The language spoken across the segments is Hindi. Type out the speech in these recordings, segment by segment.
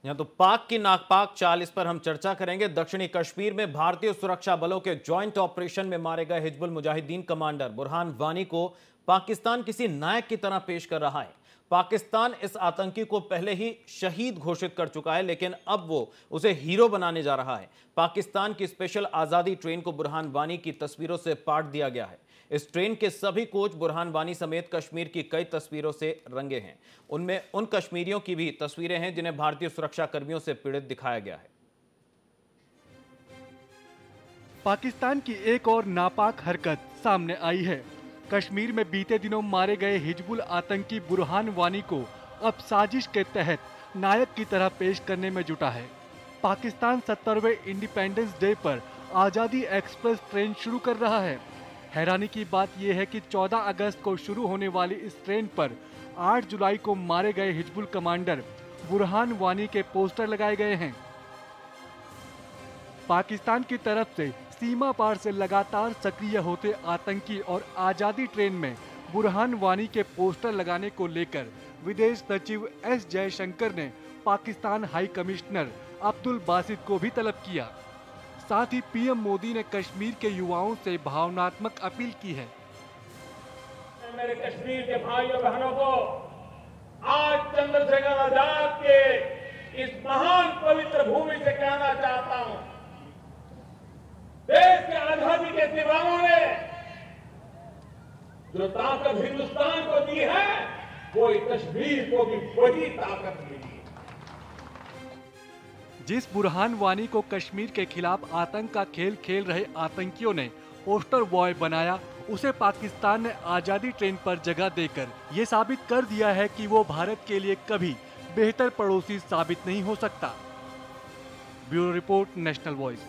यहाँ तो पाक की नापाक चाल, इस पर हम चर्चा करेंगे। दक्षिणी कश्मीर में भारतीय सुरक्षा बलों के ज्वाइंट ऑपरेशन में मारे गए हिजबुल मुजाहिदीन कमांडर बुरहान वानी को पाकिस्तान किसी नायक की तरह पेश कर रहा है। पाकिस्तान इस आतंकी को पहले ही शहीद घोषित कर चुका है, लेकिन अब वो उसे हीरो बनाने जा रहा है। पाकिस्तान की स्पेशल आजादी ट्रेन को बुरहान वानी की तस्वीरों से पाट दिया गया है। इस ट्रेन के सभी कोच बुरहान वानी समेत कश्मीर की कई तस्वीरों से रंगे हैं। उनमें उन कश्मीरियों की भी तस्वीरें हैं जिन्हें भारतीय सुरक्षा कर्मियों से पीड़ित दिखाया गया है। पाकिस्तान की एक और नापाक हरकत सामने आई है। कश्मीर में बीते दिनों मारे गए हिजबुल आतंकी बुरहान वानी को अब साजिश के तहत नायक की तरह पेश करने में जुटा है। पाकिस्तान 70वें इंडिपेंडेंस डे पर आजादी एक्सप्रेस ट्रेन शुरू कर रहा है। हैरानी की बात यह है कि 14 अगस्त को शुरू होने वाली इस ट्रेन पर 8 जुलाई को मारे गए हिजबुल कमांडर बुरहान वानी के पोस्टर लगाए गए हैं। पाकिस्तान की तरफ से सीमा पार से लगातार सक्रिय होते आतंकी और आजादी ट्रेन में बुरहान वानी के पोस्टर लगाने को लेकर विदेश सचिव एस जयशंकर ने पाकिस्तान हाई कमिश्नर अब्दुल बासित को भी तलब किया। साथ ही पीएम मोदी ने कश्मीर के युवाओं से भावनात्मक अपील की है। मेरे कश्मीर के भाइयों बहनों को आज चंद्रशेखर आजाद के इस महान पवित्र भूमि से कहना चाहता हूं, देश के आजादी के दीवानों ने जो ताकत हिंदुस्तान को दी है, वो कश्मीर को भी वही ताकत मिली। जिस बुरहान वानी को कश्मीर के खिलाफ आतंक का खेल खेल रहे आतंकियों ने पोस्टर बॉय बनाया, उसे पाकिस्तान ने आजादी ट्रेन पर जगह देकर ये साबित कर दिया है कि वो भारत के लिए कभी बेहतर पड़ोसी साबित नहीं हो सकता। Bureau report, national voice.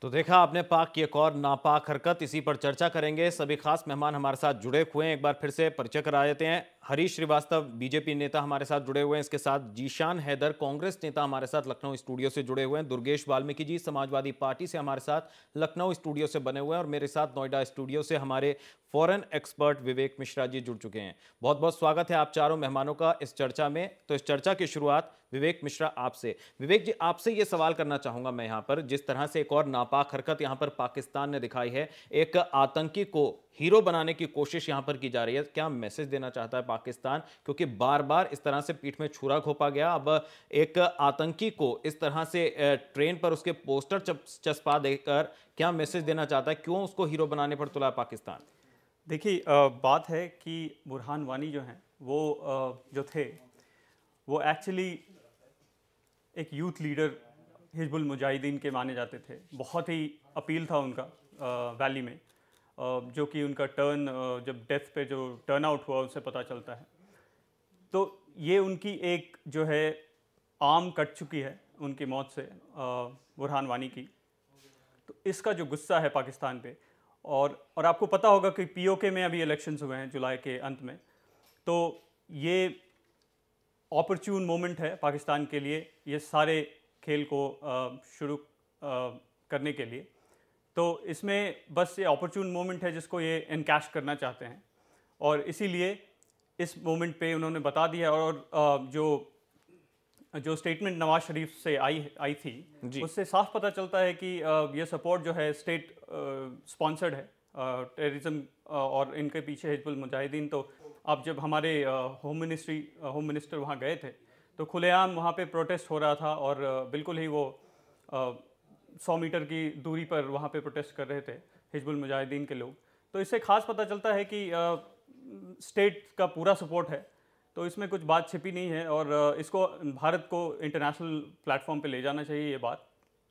तो देखा आपने पाक की एक और नापाक हरकत, इसी पर चर्चा करेंगे। सभी खास मेहमान हमारे साथ जुड़े हुए हैं, एक बार फिर से परिचय करा देते हैं। हरीश श्रीवास्तव बीजेपी नेता हमारे साथ जुड़े हुए हैं, इसके साथ जीशान हैदर कांग्रेस नेता हमारे साथ लखनऊ स्टूडियो से जुड़े हुए हैं। दुर्गेश वाल्मीकि जी समाजवादी पार्टी से हमारे साथ लखनऊ स्टूडियो से बने हुए हैं, और मेरे साथ नोएडा स्टूडियो से हमारे फॉरेन एक्सपर्ट विवेक मिश्रा जी जुड़ चुके हैं। बहुत बहुत स्वागत है आप चारों मेहमानों का इस चर्चा में। तो इस चर्चा की शुरुआत विवेक मिश्रा आपसे। विवेक जी, आपसे ये सवाल करना चाहूंगा मैं यहाँ पर, जिस तरह से एक और नापाक हरकत यहाँ पर पाकिस्तान ने दिखाई है, एक आतंकी को हीरो बनाने की कोशिश यहां पर की जा रही है, क्या मैसेज देना चाहता है पाकिस्तान? क्योंकि बार बार इस तरह से पीठ में छुरा घोंपा गया, अब एक आतंकी को इस तरह से ट्रेन पर उसके पोस्टर चस्पा देकर क्या मैसेज देना चाहता है? क्यों उसको हीरो बनाने पर तुला पाकिस्तान? देखिए, बात है कि बुरहान वानी जो हैं वो जो थे वो एक्चुअली एक यूथ लीडर हिजबुल मुजाहिदीन के माने जाते थे। बहुत ही अपील था उनका वैली में, जो कि उनका टर्न जब डेथ पे जो टर्न आउट हुआ उससे पता चलता है। तो ये उनकी एक जो है आर्म कट चुकी है उनकी मौत से, बुरहान वानी की। तो इसका जो गुस्सा है पाकिस्तान पे, और आपको पता होगा कि पीओके में अभी इलेक्शंस हुए हैं जुलाई के अंत में, तो ये ऑपर्च्यून मोमेंट है पाकिस्तान के लिए ये सारे खेल को शुरू करने के लिए। तो इसमें बस ये ऑपर्च्यून मोमेंट है जिसको ये एनकैश करना चाहते हैं, और इसीलिए इस मोमेंट पे उन्होंने बता दिया। और जो स्टेटमेंट नवाज शरीफ से आई थी, उससे साफ पता चलता है कि ये सपोर्ट जो है स्टेट स्पॉन्सर्ड है, टेररिज्म, और इनके पीछे हिजबुल मुजाहिदीन। तो अब जब हमारे होम मिनिस्टर वहाँ गए थे तो खुलेआम वहाँ पे प्रोटेस्ट हो रहा था, और बिल्कुल ही वो 100 मीटर की दूरी पर वहाँ पे प्रोटेस्ट कर रहे थे हिजबुल मुजाहिदीन के लोग। तो इससे खास पता चलता है कि स्टेट का पूरा सपोर्ट है, तो इसमें कुछ बात छिपी नहीं है, और इसको भारत को इंटरनेशनल प्लेटफॉर्म पे ले जाना चाहिए ये बात।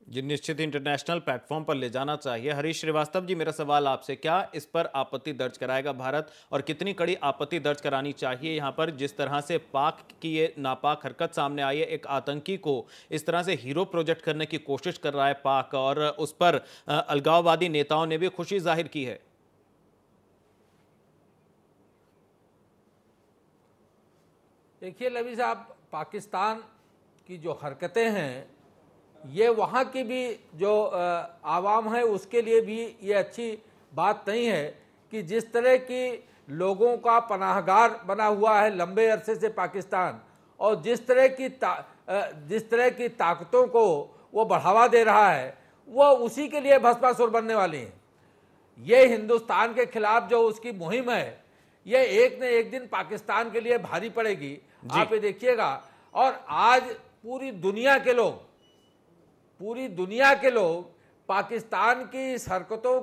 जी, निश्चित इंटरनेशनल प्लेटफॉर्म पर ले जाना चाहिए। हरीश श्रीवास्तव जी, मेरा सवाल आपसे, क्या इस पर आपत्ति दर्ज कराएगा भारत, और कितनी कड़ी आपत्ति दर्ज करानी चाहिए यहाँ पर, जिस तरह से पाक की ये नापाक हरकत सामने आई है? एक आतंकी को इस तरह से हीरो प्रोजेक्ट करने की कोशिश कर रहा है पाक, और उस पर अलगाववादी नेताओं ने भी खुशी जाहिर की है। देखिए लवी साहब, पाकिस्तान की जो हरकतें हैं ये वहाँ की भी जो आवाम है उसके लिए भी ये अच्छी बात नहीं है कि जिस तरह की लोगों का पनाहगार बना हुआ है लंबे अरसे से पाकिस्तान, और जिस तरह की ताकतों को वो बढ़ावा दे रहा है, वो उसी के लिए भस्मासुर बनने वाली हैं। ये हिंदुस्तान के खिलाफ जो उसकी मुहिम है, ये एक न एक दिन पाकिस्तान के लिए भारी पड़ेगी, आप ये देखिएगा। और आज पूरी दुनिया के लोग पाकिस्तान की इस हरकतों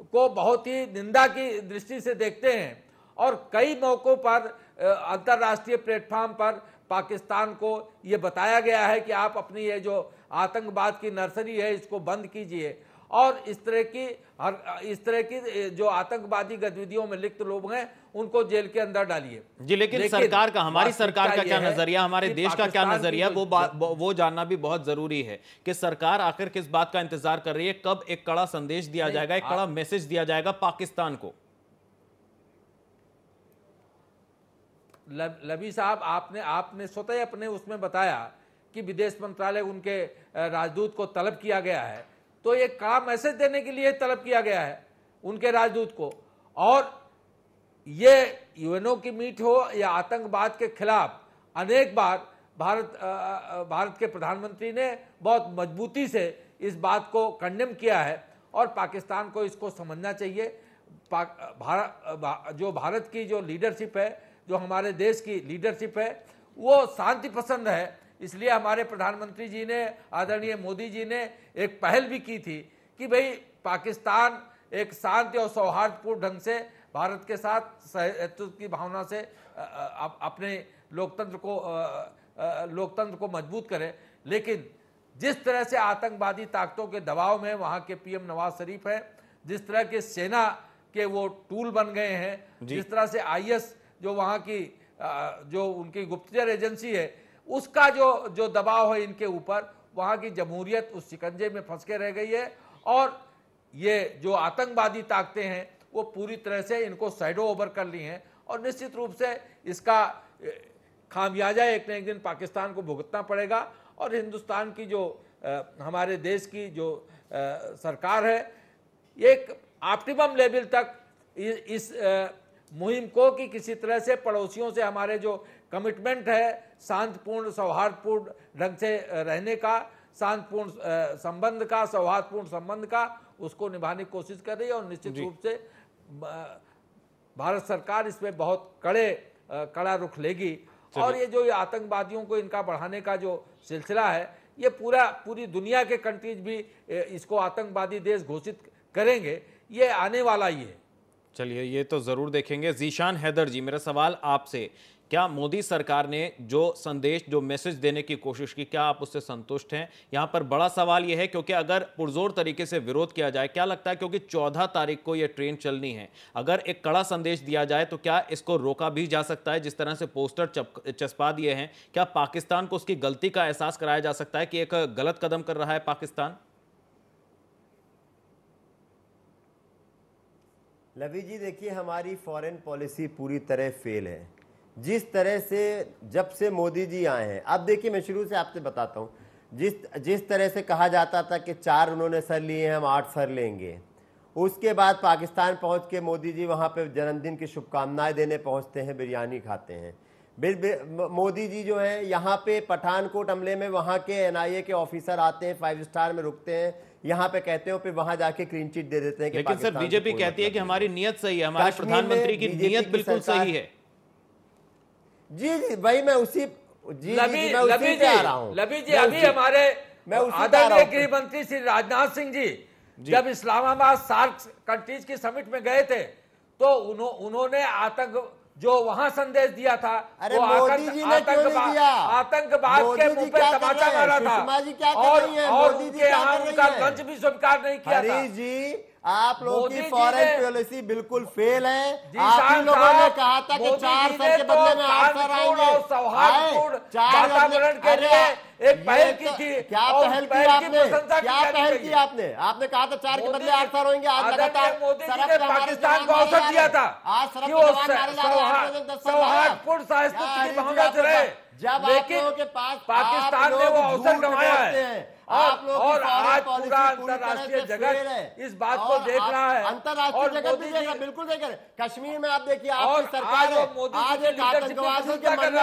को बहुत ही निंदा की दृष्टि से देखते हैं, और कई मौकों पर अंतर्राष्ट्रीय प्लेटफॉर्म पर पाकिस्तान को ये बताया गया है कि आप अपनी ये जो आतंकवाद की नर्सरी है इसको बंद कीजिए, और इस तरह की जो आतंकवादी गतिविधियों में लिप्त लोग हैं उनको जेल के अंदर डालिए जी। लेकिन सरकार का, हमारी सरकार का क्या नजरिया, हमारे देश का क्या नजरिया, वो जानना भी बहुत जरूरी है कि सरकार आखिर किस बात का इंतजार कर रही है, कब एक कड़ा संदेश दिया जाएगा, एक कड़ा मैसेज दिया जाएगा पाकिस्तान को। लबी साहब, आपने स्वतः अपने उसमें बताया कि विदेश मंत्रालय उनके राजदूत को तलब किया गया है, तो एक कड़ा मैसेज देने के लिए तलब किया गया है उनके राजदूत को। और ये यूएनओ की मीट हो या आतंकवाद के खिलाफ अनेक बार भारत के प्रधानमंत्री ने बहुत मजबूती से इस बात को कंडेम किया है, और पाकिस्तान को इसको समझना चाहिए। जो भारत की जो लीडरशिप है, जो हमारे देश की लीडरशिप है, वो शांति पसंद है। इसलिए हमारे प्रधानमंत्री जी ने, आदरणीय मोदी जी ने एक पहल भी की थी कि भाई पाकिस्तान एक शांति और सौहार्दपूर्ण ढंग से भारत के साथ सहअस्तित्व की भावना से अपने लोकतंत्र को मजबूत करे। लेकिन जिस तरह से आतंकवादी ताकतों के दबाव में वहाँ के पीएम नवाज शरीफ है, जिस तरह के सेना के वो टूल बन गए हैं, जिस तरह से आईएस जो वहाँ की जो उनकी गुप्तचर एजेंसी है, उसका जो दबाव है इनके ऊपर, वहाँ की जमहूरियत उस शिकंजे में फंस के रह गई है। और ये जो आतंकवादी ताकतें हैं वो पूरी तरह से इनको साइडो ओवर कर ली हैं, और निश्चित रूप से इसका खामियाजा एक न एक दिन पाकिस्तान को भुगतना पड़ेगा। और हिंदुस्तान की जो हमारे देश की जो सरकार है, एक ऑप्टिमम लेवल तक इस मुहिम को कि किसी तरह से पड़ोसियों से हमारे जो कमिटमेंट है शांतिपूर्ण सौहार्दपूर्ण ढंग से रहने का, शांतिपूर्ण संबंध का, सौहार्दपूर्ण संबंध का, उसको निभाने की कोशिश कर रही है। और निश्चित रूप से भारत सरकार इसमें बहुत कड़ा रुख लेगी। और ये जो आतंकवादियों को इनका बढ़ाने का जो सिलसिला है, ये पूरी दुनिया के कंट्रीज भी इसको आतंकवादी देश घोषित करेंगे, ये आने वाला ही है। चलिए, ये तो जरूर देखेंगे। जीशान हैदर जी, मेरा सवाल आपसे, क्या मोदी सरकार ने जो संदेश, जो मैसेज देने की कोशिश की, क्या आप उससे संतुष्ट हैं? यहाँ पर बड़ा सवाल यह है क्योंकि अगर पुरजोर तरीके से विरोध किया जाए, क्या लगता है, क्योंकि 14 तारीख को ये ट्रेन चलनी है, अगर एक कड़ा संदेश दिया जाए तो क्या इसको रोका भी जा सकता है? जिस तरह से पोस्टर चस्पा दिए हैं, क्या पाकिस्तान को उसकी गलती का एहसास कराया जा सकता है कि एक गलत कदम कर रहा है पाकिस्तान? लवी जी, देखिए, हमारी फॉरेन पॉलिसी पूरी तरह फेल है। जिस तरह से जब से मोदी जी आए हैं, अब देखिए, मैं शुरू से आपसे बताता हूँ, जिस तरह से कहा जाता था कि 4 उन्होंने सर लिए हैं, हम 8 सर लेंगे, उसके बाद पाकिस्तान पहुंच के मोदी जी वहाँ पे जन्मदिन की शुभकामनाएं देने पहुंचते हैं, बिरयानी खाते हैं। मोदी जी जो है यहाँ पे पठानकोट हमले में वहाँ के एनआईए के ऑफिसर आते हैं, 5 स्टार में रुकते हैं, यहाँ पे कहते हो, फिर वहां जाके क्लीन चिट दे देते हैं कि लेकिन सर बीजेपी कहती है कि हमारी नीयत सही है, हमारे प्रधानमंत्री की नीयत बिल्कुल सही है। जी भाई, मैं उसी पे आ रहा हूँ। लबी जी, अभी हमारे आदरणीय गृह मंत्री श्री राजनाथ सिंह जी जब इस्लामाबाद सार्क कंट्रीज की समिट में गए थे, तो उन्होंने आतंक जो वहां संदेश दिया था, अरे मोदी जी ने क्यों नहीं दिया? आतंकवाद के मुंह पे तमाचा मारा था, और उनके यहाँ उनका लंच भी स्वीकार नहीं किया था। हरीश जी, आप लोगों की फॉरेन पॉलिसी बिल्कुल फेल है। आप ही लोगों ने कहा था कि 4 सर के बदले में 8 सर आएंगे। सौहार्दपूर्ण वातावरण के लिए एक पहल की थी। क्या पहल की आपने? क्या पहल की आपने? आपने कहा था 4 के बदले 8 सर होंगे। आज लगातार मोदी जी ने पाकिस्तान को अवसर दिया था कि वो सौहार्दपूर्ण सहिष्णुता की भावना से रहे, जब लेकिन के पास पाकिस्तान ने वो अवसर गंवाया है। और आज पूरा अंतर्राष्ट्रीय जगत इस बात को देख रहा है। अंतर्राष्ट्रीय जगत भी देख, बिल्कुल देख रहे हैं। कश्मीर में आप देखिए, आपकी सरकार आज एक आतंकवादी के मरने,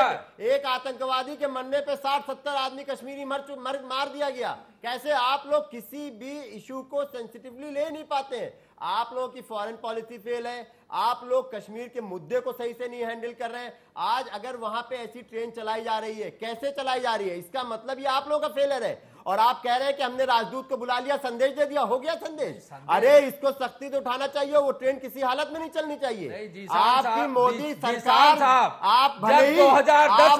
एक आतंकवादी के मरने पे 60-70 आदमी कश्मीरी मार दिया गया। कैसे आप लोग किसी भी इशू को सेंसिटिवली ले नहीं पाते हैं? आप लोगों की फॉरेन पॉलिसी फेल है, आप लोग कश्मीर के मुद्दे को सही से नहीं हैंडल कर रहे हैं। आज अगर वहां पे ऐसी ट्रेन चलाई जा रही है, कैसे चलाई जा रही है, इसका मतलब ये आप लोगों का फेलियर है। और आप कह रहे हैं कि हमने राजदूत को बुला लिया, संदेश दे दिया, हो गया संदेश। अरे इसको सख्ती से उठाना चाहिए, वो ट्रेन किसी हालत में नहीं चलनी चाहिए। आपकी मोदी सरकार, आप भले ही 2010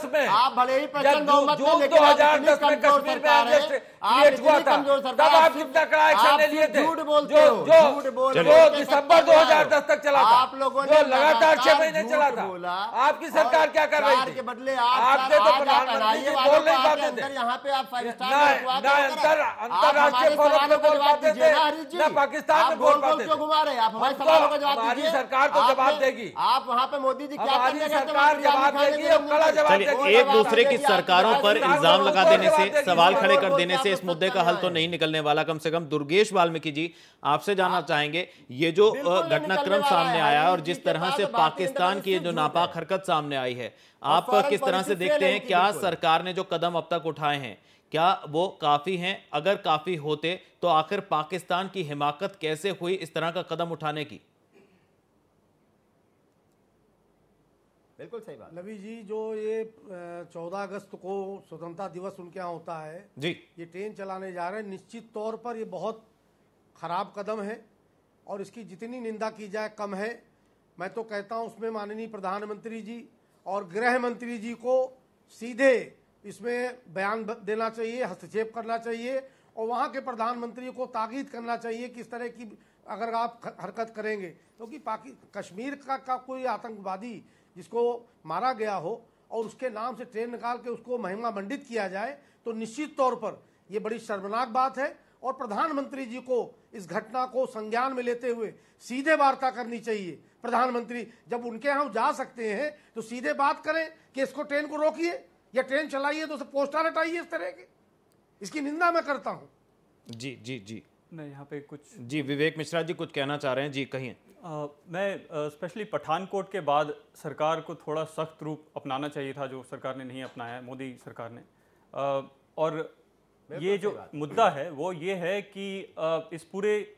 में, आप भले ही प्रचंड बहुमत में, लेकिन 2010 में कश्मीर में क्रिएट हुआ था, तब आप कितना कड़ा एक्शन ले लिए थे? झूठ बोलते हो, झूठ बोल जो दिसंबर 2010 तक चला था, आप लोगों ने लगातार 6 महीने चला था। आपकी सरकार क्या कर रही थी? के बदले आपने तो प्रधानमंत्री जी बोल नहीं पाते थे, यहाँ पे आप 5 स्टार अंतरराष्ट्रीय फोरम पे बोल पाते थे, ना पाकिस्तान में बोल पाते थे। घुमा रहे आप हमारे सवालों का जवाब हमारी दीजिए। सरकार तो जवाब देगी। आप वहाँ पे मोदी जी क्या हमारी करने सरकार जवाब देगी, अब कड़ा जवाब चलिए, देगी। एक दूसरे की सरकारों पर इल्जाम लगा देने से, सवाल खड़े कर देने से इस मुद्दे का हल तो नहीं निकलने वाला। कम से कम दुर्गेश वाल्मीकि जी, आपसे जानना चाहेंगे, ये जो घटनाक्रम सामने आया है और जिस तरह से पाकिस्तान की जो नापाक हरकत सामने आई है, आप किस तरह से देखते हैं? क्या सरकार ने जो कदम अब तक उठाए हैं, क्या वो काफी हैं? अगर काफी होते तो आखिर पाकिस्तान की हिमाकत कैसे हुई इस तरह का कदम उठाने की? बिल्कुल सही बात। नबी जी, जो ये 14 अगस्त को स्वतंत्रता दिवस उनके यहाँ होता है जी, ये ट्रेन चलाने जा रहे हैं, निश्चित तौर पर ये बहुत खराब कदम है और इसकी जितनी निंदा की जाए कम है। मैं तो कहता हूँ उसमें माननीय प्रधानमंत्री जी और गृह मंत्री जी को सीधे इसमें बयान देना चाहिए, हस्तक्षेप करना चाहिए और वहाँ के प्रधानमंत्री को ताकीद करना चाहिए कि इस तरह की अगर आप हरकत करेंगे, क्योंकि कश्मीर का कोई आतंकवादी जिसको मारा गया हो और उसके नाम से ट्रेन निकाल के उसको महिमा मंडित किया जाए तो निश्चित तौर पर यह बड़ी शर्मनाक बात है। और प्रधानमंत्री जी को इस घटना को संज्ञान में लेते हुए सीधे वार्ता करनी चाहिए। प्रधानमंत्री जब उनके यहाँ जा सकते हैं तो सीधे बात करें कि इसको ट्रेन को रोकिए या ट्रेन चलाइए, तो पोस्टर हटाइए इस तरह के। इसकी निंदा मैं करता हूँ। जी जी जी, मैं यहाँ पे कुछ जी विवेक मिश्रा जी कुछ कहना चाह रहे हैं, जी कहिए। मैं स्पेशली पठानकोट के बाद सरकार को थोड़ा सख्त रूप अपनाना चाहिए था, जो सरकार ने नहीं अपनाया है, मोदी सरकार ने। और ये जो मुद्दा है वो ये है कि इस पूरे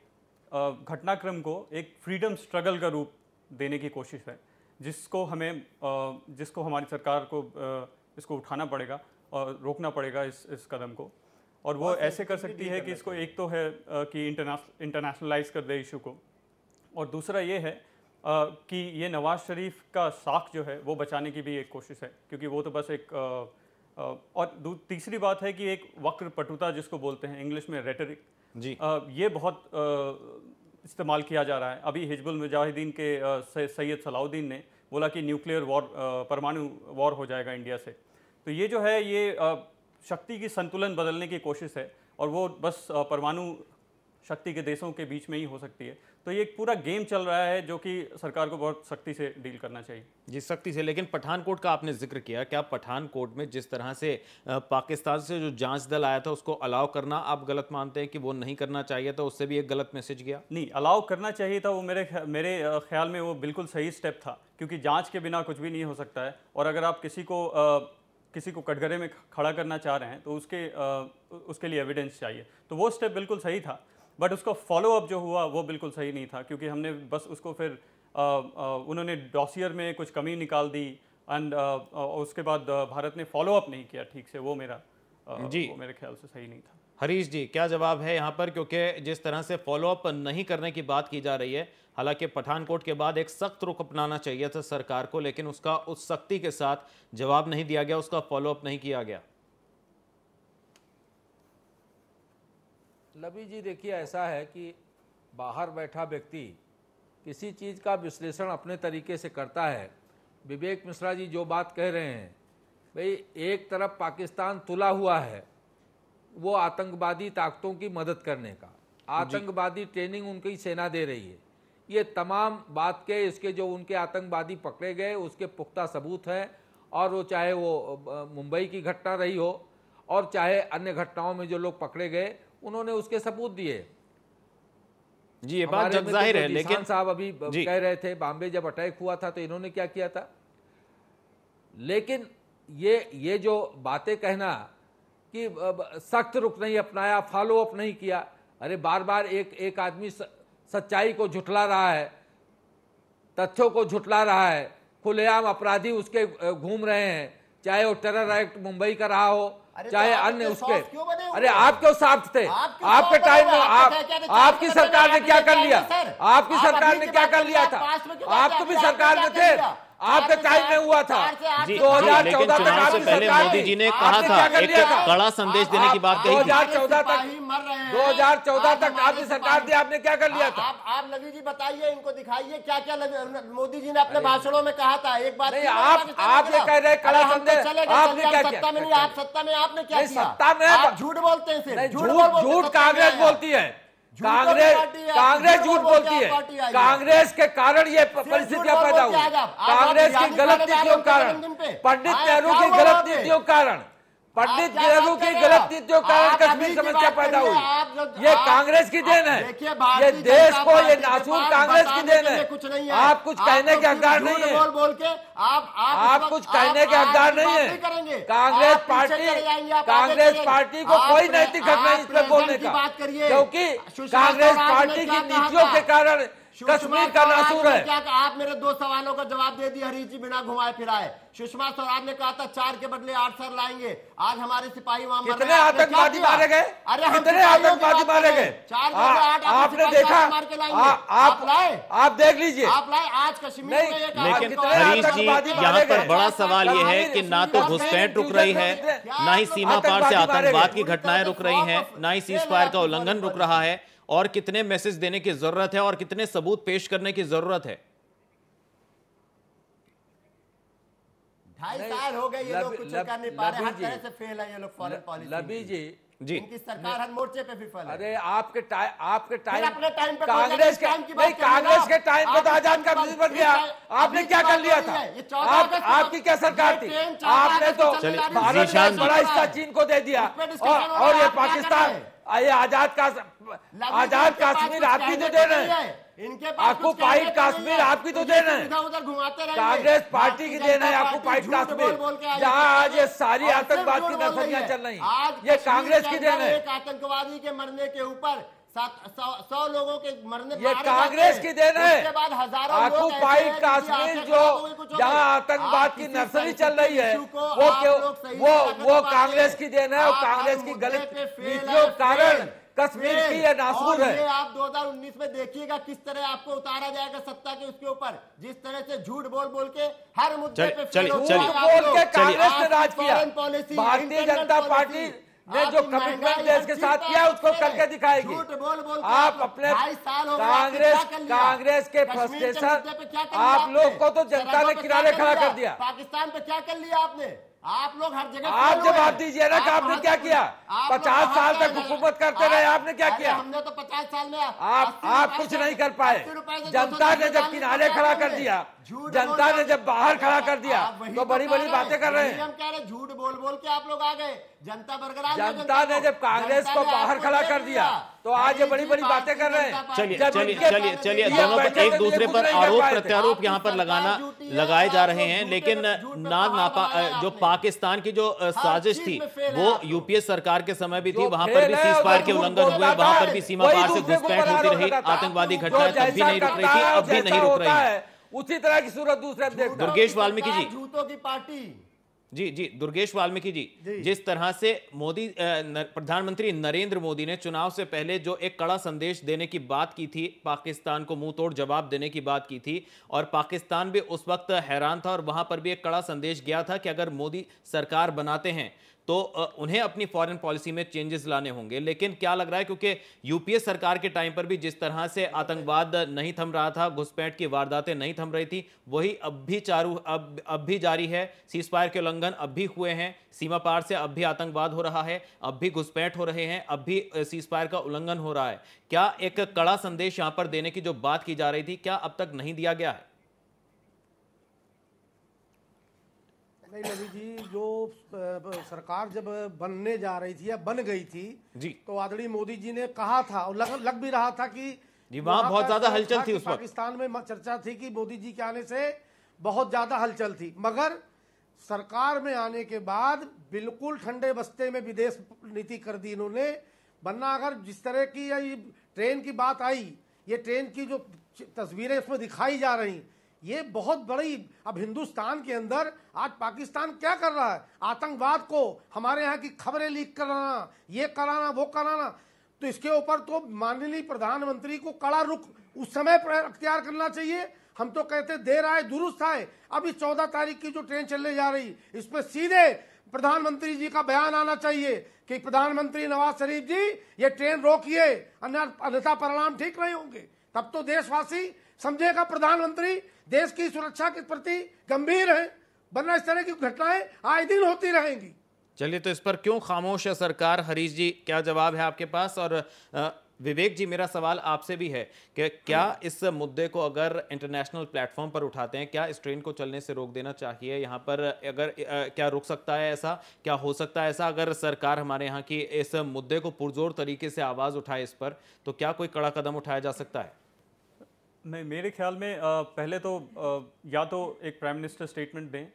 घटनाक्रम को एक फ्रीडम स्ट्रगल का रूप देने की कोशिश है, जिसको हमारी सरकार को इसको उठाना पड़ेगा और रोकना पड़ेगा इस कदम को। और वो ऐसे कर सकती है कि इसको, एक तो है कि इंटरनेशनलाइज कर दे इशू को, और दूसरा ये है कि ये नवाज शरीफ का साख जो है वो बचाने की भी एक कोशिश है, क्योंकि वो तो बस एक और तीसरी बात है कि एक वक्र पटुता जिसको बोलते हैं इंग्लिश में रेटरिक जी, ये बहुत इस्तेमाल किया जा रहा है। अभी हिजबुल मुजाहिदीन के सैयद सलाउद्दीन ने बोला कि न्यूक्लियर वॉर, परमाणु वॉर हो जाएगा इंडिया से। तो ये जो है ये शक्ति की संतुलन बदलने की कोशिश है, और वो बस परमाणु शक्ति के देशों के बीच में ही हो सकती है। तो ये एक पूरा गेम चल रहा है जो कि सरकार को बहुत सख्ती से डील करना चाहिए। जी सख्ती से। लेकिन पठानकोट का आपने जिक्र किया, क्या पठानकोट में जिस तरह से पाकिस्तान से जो जांच दल आया था उसको अलाउ करना आप गलत मानते हैं कि वो नहीं करना चाहिए था, उससे भी एक गलत मैसेज गया? नहीं, अलाउ करना चाहिए था। वो मेरे ख्याल में वो बिल्कुल सही स्टेप था, क्योंकि जाँच के बिना कुछ भी नहीं हो सकता है। और अगर आप किसी को कटघरे में खड़ा करना चाह रहे हैं तो उसके लिए एविडेंस चाहिए। तो वो स्टेप बिल्कुल सही था, बट उसका फॉलो अप जो हुआ वो बिल्कुल सही नहीं था, क्योंकि हमने बस उसको फिर उन्होंने डॉसियर में कुछ कमी निकाल दी एंड उसके बाद भारत ने फॉलो अप नहीं किया ठीक से। वो मेरे ख्याल से सही नहीं था। हरीश जी, क्या जवाब है यहाँ पर? क्योंकि जिस तरह से फॉलो अप नहीं करने की बात की जा रही है, हालांकि पठानकोट के बाद एक सख्त रुख अपनाना चाहिए था सरकार को, लेकिन उसका उस सख्ती के साथ जवाब नहीं दिया गया, उसका फॉलो अप नहीं किया गया। लबी जी, देखिए ऐसा है कि बाहर बैठा व्यक्ति किसी चीज़ का विश्लेषण अपने तरीके से करता है। विवेक मिश्रा जी जो बात कह रहे हैं, भाई एक तरफ पाकिस्तान तुला हुआ है वो आतंकवादी ताकतों की मदद करने का, आतंकवादी ट्रेनिंग उनकी सेना दे रही है। ये तमाम बात के इसके जो उनके आतंकवादी पकड़े गए उसके पुख्ता सबूत हैं, और वो चाहे वो मुंबई की घटना रही हो और चाहे अन्य घटनाओं में जो लोग पकड़े गए उन्होंने उसके सबूत दिए। जी ये बात जग जाहिर है, लेकिन साहब अभी कह रहे थे बॉम्बे जब अटैक हुआ था तो इन्होंने क्या किया था। लेकिन ये जो बातें कहना कि सख्त रुख नहीं अपनाया, फॉलो अप नहीं किया, अरे बार बार एक आदमी सच्चाई को झुठला रहा है, तथ्यों को झुठला रहा है, खुलेआम अपराधी उसके घूम रहे हैं, चाहे वो टेरर एक्ट मुंबई का रहा हो, चाहे अन्य उसके। अरे आप क्यों साफ्ट थे? आपके टाइम में आपकी सरकार ने क्या कर लिया? आपकी सरकार ने क्या कर लिया था? आप तो भी सरकार में थे, आपके टाइम में हुआ था। 2014 तक चुनाव से पहले मोदी जी ने कहा था, एक कड़ा संदेश देने की बात कही थी। 2014 तक आपकी सरकार थी, आपने क्या कर लिया था? आप लवी जी बताइए, इनको दिखाइए क्या क्या मोदी जी ने अपने भाषणों में कहा था। एक बात नहीं, आप ये कह रहे कड़ा संदेश, आपने क्या किया? सत्ता में नहीं, आप सत्ता में आपने क्या किया? सत्ता में आप झूठ बोलते हैं, झूठ कांग्रेस बोलती है, कांग्रेस झूठ बोलती है। कांग्रेस के कारण ये परिस्थितियां पैदा हुई, कांग्रेस की गलत नीतियों के कारण, पंडित नेहरू की गलत नीतियों के कारण, पंडित नेहरू की गलत नीतियों के कारण कश्मीर समस्या पैदा हुई। ये कांग्रेस की देन है, ये देश को, ये नासूर कांग्रेस की देन है। आप कुछ कहने के हकदार नहीं है, आप कुछ कहने के हकदार नहीं है। कांग्रेस पार्टी को कोई नैतिक हक नहीं इस पर बोलने का, क्योंकि कांग्रेस पार्टी की नीतियों के कारण कश्मीर का नासूर है। क्या आप मेरे 2 सवालों का जवाब दे दिए हरीश जी बिना घुमाए फिराए। सुषमा स्वराज ने कहा था 4 के बदले 8 सर लाएंगे, आज हमारे सिपाही वहां मर रहे हैं। कितने आतंकवादी मारे गए? अरे कितने आतंकवादी मारे गए? 4 के बदले 8 आपने देखा? आप लाए, आप देख लीजिए, आप लाए आज कश्मीर में। लेकिन हरीश जी यहाँ पर बड़ा सवाल ये है कि ना तो घुसपैठ रुक रही है, ना ही सीमा पार से आतंकवाद की घटनाएं रुक रही हैं, ना ही सीज फायर का उल्लंघन रुक रहा है, और कितने मैसेज देने की जरूरत है और कितने सबूत पेश करने की जरूरत है। 2.5 साल हो गए ये लोग कुछ कर नहीं पा रहे, हर तरह से फेल है ये लोग फॉरेन पॉलिसी। लबी जी इनकी सरकार हर मोर्चे पे विफल है। अरे आपके टाइम अपने टाइम पे कांग्रेस के टाइम पे तो आजाद का बिल बन गया, आपने क्या कर लिया था? आपकी क्या सरकार थी? आपने तो भारत का बड़ा हिस्सा चीन को दे दिया, और ये पाकिस्तान, ये आजाद कश्मीर आपकी तो दे रहे हैं, ऑक्युपाइड कश्मीर आपकी तो देना है, उधर घुमाते रहे। कांग्रेस पार्टी की देना है ऑक्युपाइड कश्मीर, जहां आज ये सारी आतंकवाद की नर्सरियां चल रही हैं, ये कांग्रेस की देना है। एक आतंकवादी के मरने के ऊपर 100 लोगों के मरने, ये कांग्रेस की देना है। उसके बाद हजारों ऑक्युपाइड कश्मीर जो जहां आतंकवाद की नर्सरी चल रही है, वो कांग्रेस की देना है, और कांग्रेस की गलत नीतियों के कारण कश्मीर की ये नासूर है। आप 2019 में देखिएगा किस तरह आपको उतारा जाएगा सत्ता के उसके ऊपर, जिस तरह से झूठ बोल के हर मुद्दे पे बोल के कांग्रेस ने राज किया। भारतीय जनता पार्टी ने जो कमिटमेंट देश के साथ किया उसको करके दिखाएगी। आप अपने कांग्रेस के फ्रस्ट्रेशन, आप लोग को तो जनता ने किनारे खड़ा कर दिया। पाकिस्तान पे क्या कर लिया आपने? आप लोग हर जगह, आप जवाब दीजिए ना कि आपने क्या किया? 50 साल तक हुकूमत करते रहे, आपने क्या किया? हमने तो 50 साल में आप कुछ नहीं कर पाए। जनता ने जब किनारे खड़ा कर दिया, जनता ने जब बाहर खड़ा कर दिया, तो बड़ी बड़ी बातें कर रहे हैं। हम कह रहे झूठ बोल के आप लोग आ गए, जनता बरकरार। जनता ने जब कांग्रेस को बाहर खड़ा कर दिया, तो आज ये बड़ी बड़ी बातें कर रहे हैं। चलिए दोनों पर एक दूसरे पर आरोप प्रत्यारोप यहाँ पर लगाए जा रहे हैं, लेकिन जो पाकिस्तान की जो साजिश थी वो यूपीए सरकार के समय भी थी, वहां पर भी सीज फायर के उल्लंघन हुए, वहां पर भी सीमा पार से घुसपैठ होती रही, आतंकवादी घटनाएं तब भी नहीं रुक रही थी, अब भी नहीं रुक रही है। उसी तरह की सूरत दूसरे दुर्गेश वाल्मीकि जी, झूठों की पार्टी। जी दुर्गेश वाल्मीकि जी, जिस तरह से प्रधानमंत्री नरेंद्र मोदी ने चुनाव से पहले जो एक कड़ा संदेश देने की बात की थी, पाकिस्तान को मुंह तोड़ जवाब देने की बात की थी, और पाकिस्तान भी उस वक्त हैरान था, और वहां पर भी एक कड़ा संदेश गया था कि अगर मोदी सरकार बनाते हैं तो उन्हें अपनी फॉरेन पॉलिसी में चेंजेस लाने होंगे। लेकिन क्या लग रहा है, क्योंकि यूपीए सरकार के टाइम पर भी जिस तरह से आतंकवाद नहीं थम रहा था, घुसपैठ की वारदातें नहीं थम रही थी, वही अब भी जारी है। सीज फायर के उल्लंघन अब भी हुए हैं, सीमा पार से अब भी आतंकवाद हो रहा है, अब भी घुसपैठ हो रहे हैं, अब भी सीज फायर का उल्लंघन हो रहा है। क्या एक कड़ा संदेश यहां पर देने की जो बात की जा रही थी, क्या अब तक नहीं दिया गया है? नहीं लवी जी, जो सरकार जब बनने जा रही थी या बन गई थी जी, तो आदरणीय मोदी जी ने कहा था और लग भी रहा था कि जी वहां बहुत ज्यादा हलचल थी उस वक्त। पाकिस्तान में चर्चा थी कि मोदी जी के आने से बहुत ज्यादा हलचल थी, मगर सरकार में आने के बाद बिल्कुल ठंडे बस्ते में विदेश नीति कर दी इन्होंने। वरना अगर जिस तरह की ये ट्रेन की बात आई, ये ट्रेन की जो तस्वीरें उसमें दिखाई जा रही, ये बहुत बड़ी, अब हिंदुस्तान के अंदर आज पाकिस्तान क्या कर रहा है, आतंकवाद को हमारे यहाँ की खबरें लीक कराना, ये कराना वो कराना, तो इसके ऊपर तो माननीय प्रधानमंत्री को कड़ा रुख उस समय पर अख्तियार करना चाहिए। हम तो कहते देर आए दुरुस्त आए। अभी 14 तारीख की जो ट्रेन चलने जा रही, इस पर सीधे प्रधानमंत्री जी का बयान आना चाहिए कि प्रधानमंत्री नवाज शरीफ जी ये ट्रेन रोकिए, अन्यथा परिणाम ठीक नहीं होंगे। तब तो देशवासी समझेगा प्रधानमंत्री देश की सुरक्षा के प्रति गंभीर है, वरना इस तरह की घटनाएं आए दिन होती रहेंगी। चलिए, तो इस पर क्यों खामोश है सरकार? हरीश जी, क्या जवाब है आपके पास? और विवेक जी, मेरा सवाल आपसे भी है कि क्या इस मुद्दे को अगर इंटरनेशनल प्लेटफॉर्म पर उठाते हैं, क्या इस ट्रेन को चलने से रोक देना चाहिए? यहाँ पर अगर क्या रुक सकता है ऐसा, क्या हो सकता है ऐसा अगर सरकार हमारे यहाँ की इस मुद्दे को पुरजोर तरीके से आवाज़ उठाए इस पर, तो क्या कोई कड़ा कदम उठाया जा सकता है? नहीं, मेरे ख्याल में पहले तो या तो एक प्राइम मिनिस्टर स्टेटमेंट दें,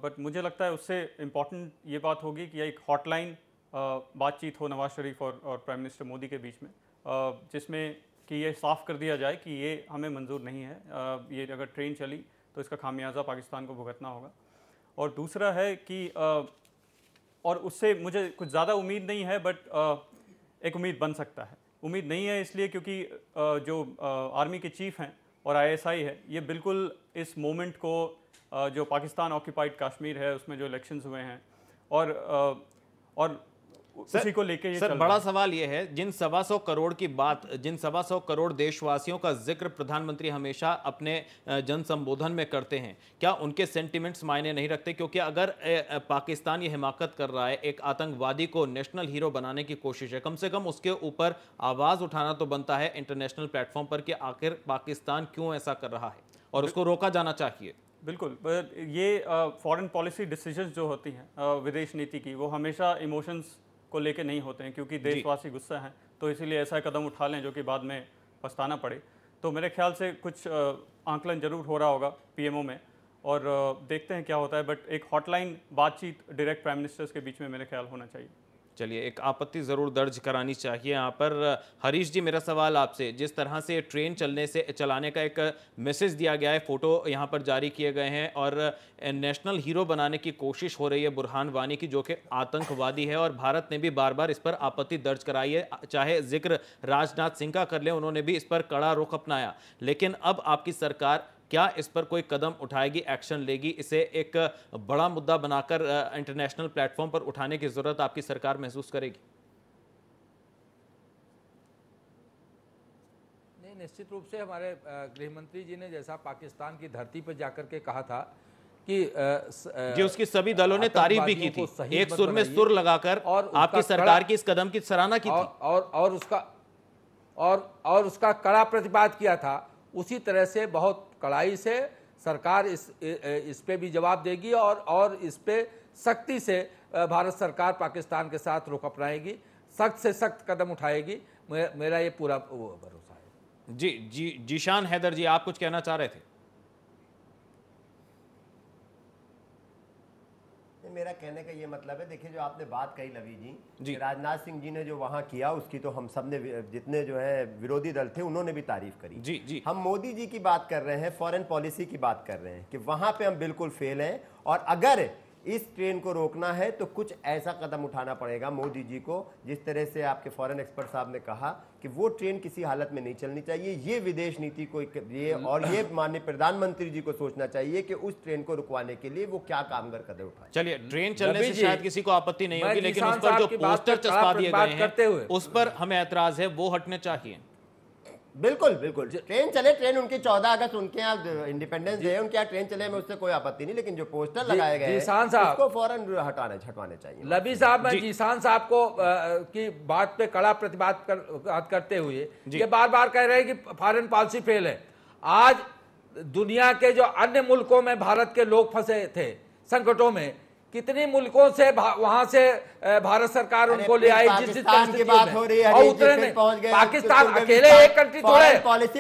बट मुझे लगता है उससे इम्पॉर्टेंट ये बात होगी कि एक हॉटलाइन बातचीत हो नवाज शरीफ और प्राइम मिनिस्टर मोदी के बीच में, जिसमें कि ये साफ़ कर दिया जाए कि ये हमें मंजूर नहीं है, ये अगर ट्रेन चली तो इसका खामियाजा पाकिस्तान को भुगतना होगा। और दूसरा है कि और उससे मुझे कुछ ज़्यादा उम्मीद नहीं है, बट एक उम्मीद बन सकता है। उम्मीद नहीं है इसलिए क्योंकि जो आर्मी के चीफ हैं और ISI है, ये बिल्कुल इस मोमेंट को जो पाकिस्तान ऑक्यूपाइड कश्मीर है उसमें जो इलेक्शंस हुए हैं और उसी को लेके ये सर, बड़ा सवाल ये है, जिन 125 करोड़ की बात, जिन 125 करोड़ देशवासियों का जिक्र प्रधानमंत्री हमेशा अपने जन संबोधन में करते हैं, क्या उनके सेंटिमेंट्स मायने नहीं रखते? क्योंकि अगर पाकिस्तान ये हिमाकत कर रहा है, एक आतंकवादी को नेशनल हीरो बनाने की कोशिश है, कम से कम उसके ऊपर आवाज़ उठाना तो बनता है इंटरनेशनल प्लेटफॉर्म पर कि आखिर पाकिस्तान क्यों ऐसा कर रहा है और उसको रोका जाना चाहिए। बिल्कुल, ये फॉरेन पॉलिसी डिसीजंस जो होती हैं विदेश नीति की, वो हमेशा इमोशंस को लेके नहीं होते हैं, क्योंकि देशवासी गुस्सा हैं, तो इसीलिए ऐसा कदम उठा लें जो कि बाद में पछताना पड़े। तो मेरे ख्याल से कुछ आंकलन जरूर हो रहा होगा PMO में, और देखते हैं क्या होता है, बट एक हॉटलाइन बातचीत डायरेक्ट प्राइम मिनिस्टर्स के बीच में मेरे ख्याल होना चाहिए। चलिए, एक आपत्ति ज़रूर दर्ज करानी चाहिए यहाँ पर। हरीश जी, मेरा सवाल आपसे, जिस तरह से ट्रेन चलाने का एक मैसेज दिया गया है, फ़ोटो यहाँ पर जारी किए गए हैं और नेशनल हीरो बनाने की कोशिश हो रही है बुरहान वानी की, जो कि आतंकवादी है, और भारत ने भी बार बार इस पर आपत्ति दर्ज कराई है, चाहे जिक्र राजनाथ सिंह का कर लें, उन्होंने भी इस पर कड़ा रुख अपनाया। लेकिन अब आपकी सरकार क्या इस पर कोई कदम उठाएगी, एक्शन लेगी? इसे एक बड़ा मुद्दा बनाकर इंटरनेशनल प्लेटफॉर्म पर उठाने की जरूरत आपकी सरकार महसूस करेगी? नहीं, निश्चित रूप से हमारे गृह मंत्री जी ने जैसा पाकिस्तान की धरती पर जाकर के कहा था कि जी, उसकी सभी दलों ने तारीफ भी की थी, एक सुर में सुर लगाकर और आपकी सरकार की इस कदम की सराहना की थी और उसका कड़ा प्रतिवाद किया था। उसी तरह से बहुत कड़ाई से सरकार इस पे भी जवाब देगी और इस पे सख्ती से भारत सरकार पाकिस्तान के साथ रुख अपनाएगी, सख्त से सख्त कदम उठाएगी, मेरा ये पूरा भरोसा है। जी, जीशान हैदर जी, आप कुछ कहना चाह रहे थे? मेरा कहने का ये मतलब है, देखिए जो आपने बात कही लवी जी, राजनाथ सिंह जी ने जो वहां किया उसकी तो हम सब ने, जितने जो है विरोधी दल थे, उन्होंने भी तारीफ करी। जी। हम मोदी जी की बात कर रहे हैं, फॉरेन पॉलिसी की बात कर रहे हैं कि वहां पे हम बिल्कुल फेल हैं, और अगर इस ट्रेन को रोकना है तो कुछ ऐसा कदम उठाना पड़ेगा मोदी जी को, जिस तरह से आपके फॉरेन एक्सपर्ट साहब ने कहा कि वो ट्रेन किसी हालत में नहीं चलनी चाहिए। ये विदेश नीति को ये माननीय प्रधानमंत्री जी को सोचना चाहिए कि उस ट्रेन को रुकवाने के लिए वो क्या कामगार कदम उठाए। चलिए, ट्रेन चलने से शायद किसी को आपत्ति नहीं होगी, लेकिन उस पर जो पोस्टर चस्पा दिए गए हैं उस पर हमें ऐतराज है, वो हटने चाहिए। बिल्कुल, ट्रेन चले, ट्रेन उनकी 14 अगस्त उनके यहाँ इंडिपेंडेंस डे है, उनके यहाँ ट्रेन चले में उससे कोई आपत्ति नहीं, लेकिन जो पोस्टर लगाए गए हैं उसको फौरन हटवाने चाहिए। लबी साहब, मैं जीशान साहब को की बात पे कड़ा प्रतिवाद करते हुए ये बार बार कह रहे हैं कि फॉरेन पॉलिसी फेल है। आज दुनिया के जो अन्य मुल्कों में भारत के लोग फंसे थे संकटों में, कितनी मुल्कों से वहां से भारत सरकार उनको ले आई, जिस की बात हो रही है, और उतरे नहीं। पाकिस्तान अकेले एक कंट्री थोड़े,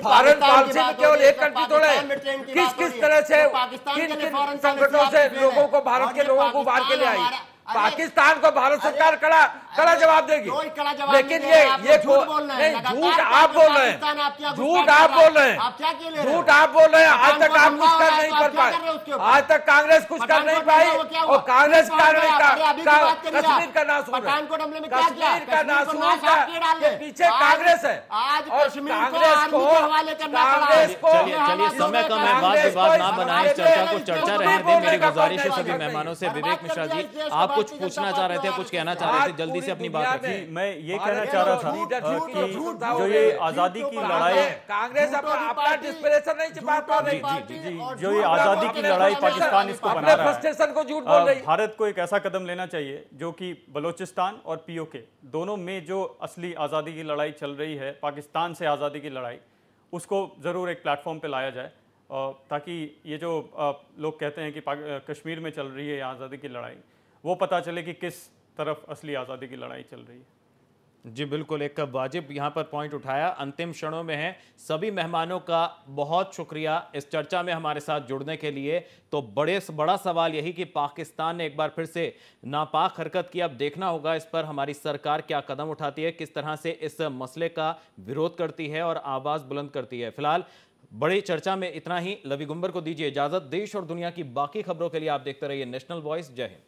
फॉरेन पॉलिसी में केवल एक कंट्री थोड़े, किस तरह से किन किन संगठनों से लोगों को, भारत के लोगों को बाहर के ले आई। पाकिस्तान को भारत सरकार कड़ा जवाब देगी, लेकिन ये झूठ आप बोल रहे हैं, झूठ आप बोल रहे हैं, झूठ आप बोल रहे हैं। आज तक आप कुछ कर नहीं कर पाए, आज तक कांग्रेस कुछ कर नहीं पाई, और कांग्रेस कश्मीर का नासूर है, कश्मीर का नासूर है, पीछे कांग्रेस है। और कांग्रेस को चलिए समय कम है, वाद विवाद ना बनाएं, चर्चा को चर्चा रहने दें। मेरी गुजारिश है सभी मेहमानों से। विवेक मिश्रा जी, आप कुछ पूछना चाह रहे थे, कुछ कहना चाह रहे थे, जल्दी से अपनी बात रखिए। मैं ये कहना चाह रहा था कि जो ये आजादी की लड़ाई, कांग्रेस अपना डिस्परेशन नहीं छिपा पा रही, जो ये आजादी की लड़ाई पाकिस्तान इसको बना रहा है, को झूठ बोल रही है। भारत को एक ऐसा कदम लेना चाहिए जो कि बलोचिस्तान और पीओके दोनों में जो असली आजादी की लड़ाई चल रही है, पाकिस्तान से आजादी की लड़ाई, उसको जरूर एक प्लेटफॉर्म पे लाया जाए, ताकि ये जो लोग कहते हैं कि कश्मीर में चल रही है आज़ादी की लड़ाई, वो पता चले कि किस तरफ असली आज़ादी की लड़ाई चल रही है। जी बिल्कुल, एक वाजिब यहाँ पर पॉइंट उठाया। अंतिम क्षणों में है, सभी मेहमानों का बहुत शुक्रिया इस चर्चा में हमारे साथ जुड़ने के लिए। तो बड़ा सवाल यही कि पाकिस्तान ने एक बार फिर से नापाक हरकत की। अब देखना होगा इस पर हमारी सरकार क्या कदम उठाती है, किस तरह से इस मसले का विरोध करती है और आवाज़ बुलंद करती है। फिलहाल बड़ी चर्चा में इतना ही। लवी गुंबर को दीजिए इजाजत। देश और दुनिया की बाकी खबरों के लिए आप देखते रहिए नेशनल वॉइस। जय हिंद।